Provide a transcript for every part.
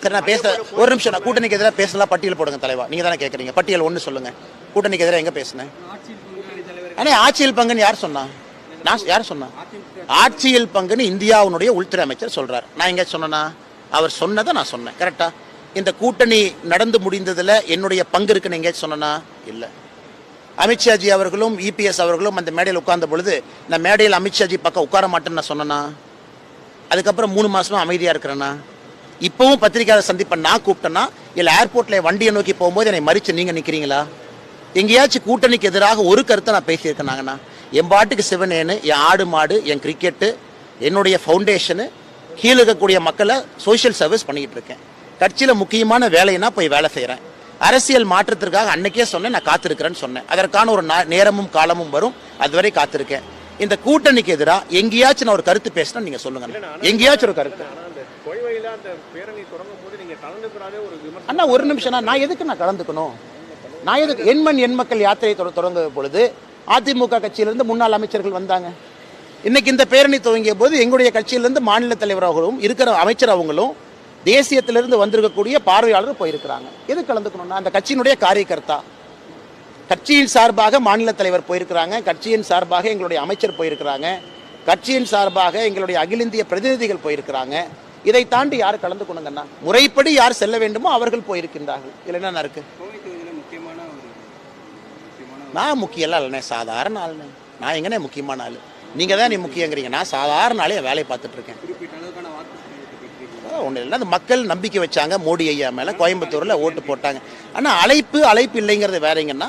சரி, நான் பேச ஒரு நிமிஷம். நான் கூட்டணிக்கு எதிராக பேசலாம், பட்டியல் போடுங்க தலைவா. நீங்க தானே கேட்குறீங்க, பட்டியல் ஒன்று சொல்லுங்க. கூட்டணிக்கு எதிராக எங்க பேசுனேன்? ஆனால் ஆட்சியில் பங்குன்னு யார் சொன்னா? நான் யார் சொன்னா? ஆட்சியில் பங்குன்னு இந்தியாவுடைய உள்துறை அமைச்சர் சொல்றாரு. நான் எங்க சொன்னா? அவர் சொன்னதை நான் சொன்னேன். கரெக்டா? இந்த கூட்டணி நடந்து முடிந்ததுல என்னுடைய பங்கு இருக்குன்னு எங்கேயாச்சும் சொன்னா? இல்லை. அமித்ஷாஜி அவர்களும் இபிஎஸ் அவர்களும் அந்த மேடையில் உட்கார்ந்த பொழுது நான் மேடையில் அமித்ஷாஜி பக்கம் உட்கார மாட்டேன்னு நான் சொன்னேன்னா? அதுக்கப்புறம் 3 மாசமா அமைதியா இருக்கிறேன்னா? இப்பவும் பத்திரிகையாளர் சந்திப்பை நான் கூப்பிட்டேன்னா இல்லை ஏர்போர்ட்ல வண்டியை நோக்கி போகும்போது என்னை மறிச்சு நீங்க நிக்கிறீங்களா? எங்கேயாச்சும் கூட்டணிக்கு எதிராக ஒரு கருத்தை நான் பேசியிருக்கேனாங்கண்ணா? என் பாட்டுக்கு சிவனேன்னு, என் ஆடு மாடு, என் கிரிக்கெட்டு, என்னுடைய ஃபவுண்டேஷனு, கீழே இருக்கக்கூடிய மக்களை சோஷியல் சர்வீஸ் பண்ணிக்கிட்டு இருக்கேன். கட்சியில் முக்கியமான வேலைன்னா போய் வேலை செய்கிறேன். அரசியல் மாற்றத்திற்காக அன்னைக்கே சொன்னேன், நான் காத்திருக்கிறேன்னு சொன்னேன். அதற்கான ஒரு நேரமும் காலமும் வரும், அதுவரை காத்திருக்கேன். இந்த கூட்டணிக்கு எதிராக எங்கேயாச்சும் நான் ஒரு கருத்து பேசினா நீங்க சொல்லுங்க. எங்கேயாச்சும் ஒரு கருத்து அண்ணா, ஒரு நிமிஷம். நான் எதுக்கு நான் கலந்துக்கணும்? நான் எதுக்கு? எண்மண் எண் மக்கள் யாத்திரை தொடங்க பொழுது அதிமுக கட்சியிலிருந்து முன்னாள் அமைச்சர்கள் வந்தாங்க. இன்னைக்கு இந்த பேரணி துவங்கிய போது எங்களுடைய கட்சியிலிருந்து மாநில தலைவர்களும் இருக்கிற அமைச்சர் அவங்களும் தேசியத்திலிருந்து வந்திருக்கக்கூடிய பார்வையாளர் போயிருக்கிறாங்க. எது கலந்துக்கணும்னா அந்த கட்சியினுடைய காரியகர்த்தா, கட்சியின் சார்பாக மாநில தலைவர் போயிருக்கிறாங்க, கட்சியின் சார்பாக எங்களுடைய அமைச்சர் போயிருக்கிறாங்க, கட்சியின் சார்பாக எங்களுடைய அகில இந்திய பிரதிநிதிகள் போயிருக்கிறாங்க. இதை தாண்டி யார் கலந்துக்கணுங்கன்னா முறைப்படி யார் செல்ல வேண்டுமோ அவர்கள் போயிருக்கின்றார்கள். இல்லை என்ன இருக்கு? நான் முக்கியம் இல்லைண்ணே, சாதாரண ஆளுண்ணே. நான் எங்கண்ணே முக்கியமான ஆள்? நீங்க தான் நீ முக்கியங்கிறீங்க. நான் சாதாரண ஆளே வேலையை பார்த்துட்டு இருக்கேன். ஒன்றும் இல்லை, அந்த மக்கள் நம்பிக்கை வச்சாங்க மோடி ஐயா மேலே, கோயம்புத்தூரில் ஓட்டு போட்டாங்க. ஆனால் அழைப்பு இல்லைங்கிறது வேறங்கன்னா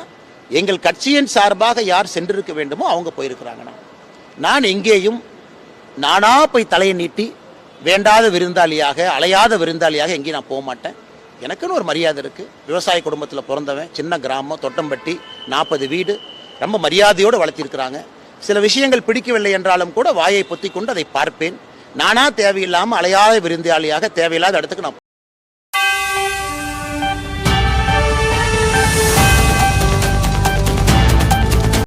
எங்கள் கட்சியின் சார்பாக யார் சென்றிருக்க வேண்டுமோ அவங்க போயிருக்கிறாங்கண்ணா. நான் எங்கேயும் நானா போய் தலையை நீட்டி வேண்டாத விருந்தாளியாக, அலையாத விருந்தாளியாக எங்கேயும் நான் போக மாட்டேன். எனக்குன்னு ஒரு மரியாதை இருக்குது. விவசாய குடும்பத்தில் பிறந்தவன், சின்ன கிராமம், தொட்டம்பட்டி, 40 வீடு, ரொம்ப மரியாதையோடு வளர்த்திருக்கிறாங்க. சில விஷயங்கள் பிடிக்கவில்லை என்றாலும் கூட வாயை பொத்தி கொண்டு அதை பார்ப்பேன். நானா தேவையில்லாமல் அலையாத விருந்தாளியாக தேவையில்லாத இடத்துக்கு நான்